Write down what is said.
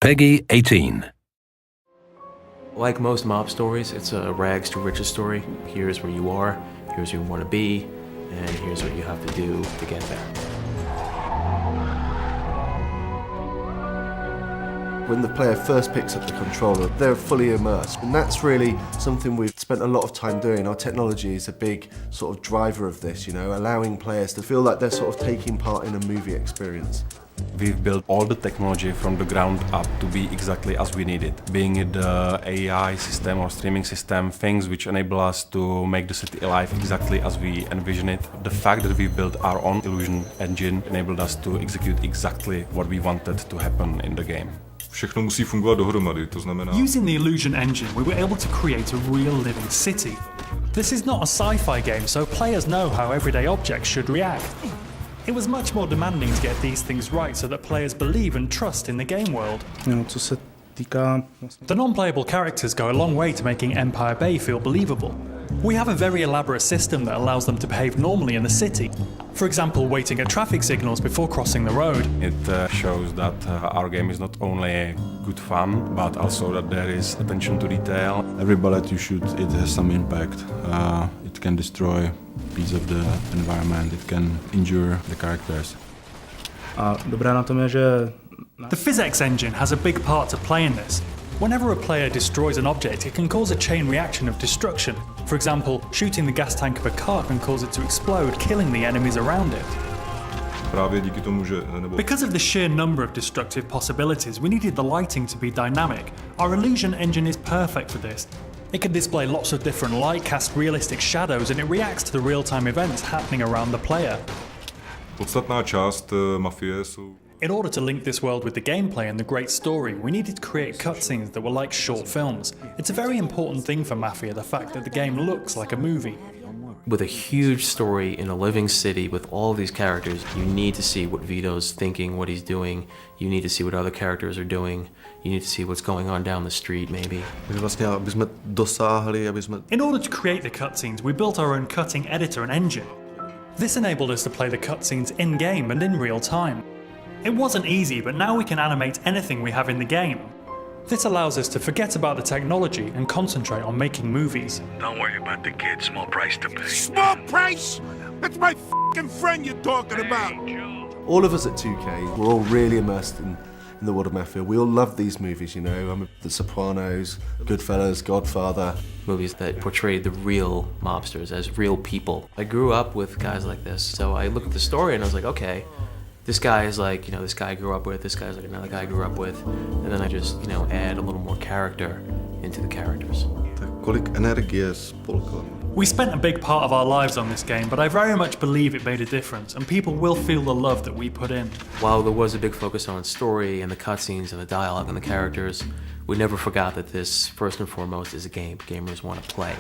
Peggy 18. Like most mob stories, it's a rags to riches story. Here's where you are, here's where you want to be, and here's what you have to do to get there. When the player first picks up the controller, they're fully immersed. And that's really something we've spent a lot of time doing. Our technology is a big sort of driver of this, you know, allowing players to feel like they're sort of taking part in a movie experience. We've built all the technology from the ground up to be exactly as we need it. Being it the AI system or streaming system, things which enable us to make the city alive exactly as we envision it. The fact that we built our own illusion engine enabled us to execute exactly what we wanted to happen in the game. Všechno musí fungovat dohromady, to znamená... Using the illusion engine, we were able to create a real living city. This is not a sci-fi game, so players know how everyday objects should react. It was much more demanding to get these things right so that players believe and trust in the game world. Co se týká... The non-playable characters go a long way to making Empire Bay feel believable. We have a very elaborate system that allows them to behave normally in the city. For example, waiting at traffic signals before crossing the road. It shows that our game is not only good fun, but also that there is attention to detail. Every bullet you shoot, it has some impact. It can destroy a piece of the environment, it can injure the characters. A dobré na tom je, že... The physics engine has a big part to play in this. Whenever a player destroys an object, it can cause a chain reaction of destruction. For example, shooting the gas tank of a car can cause it to explode, killing the enemies around it. Právě díky tomu, že... Because of the sheer number of destructive possibilities, we needed the lighting to be dynamic. Our illusion engine is perfect for this. It can display lots of different light, cast realistic shadows, and it reacts to the real-time events happening around the player. Podstatná část Mafie jsou... In order to link this world with the gameplay and the great story, we needed to create cutscenes that were like short films. It's a very important thing for Mafia, the fact that the game looks like a movie. With a huge story in a living city with all these characters, you need to see what Vito's thinking, what he's doing. You need to see what other characters are doing. You need to see what's going on down the street, maybe. In order to create the cutscenes, we built our own cutting editor and engine. This enabled us to play the cutscenes in-game and in real time. It wasn't easy, but now we can animate anything we have in the game. This allows us to forget about the technology and concentrate on making movies. Don't worry about the kid. Small price to pay. Small price? That's my f***ing friend you're talking about. All of us at 2K, we're all really immersed in the world of Mafia. We all love these movies, you know, The Sopranos, Goodfellas, Godfather. Movies that portrayed the real mobsters as real people. I grew up with guys like this, so I looked at the story and I was like, okay, this guy is like, you know, this guy I grew up with, this guy's like another guy I grew up with, and then I just, you know, add a little more character into the characters. We spent a big part of our lives on this game, but I very much believe it made a difference, and people will feel the love that we put in. While there was a big focus on story and the cutscenes and the dialogue and the characters, we never forgot that this, first and foremost, is a game gamers want to play.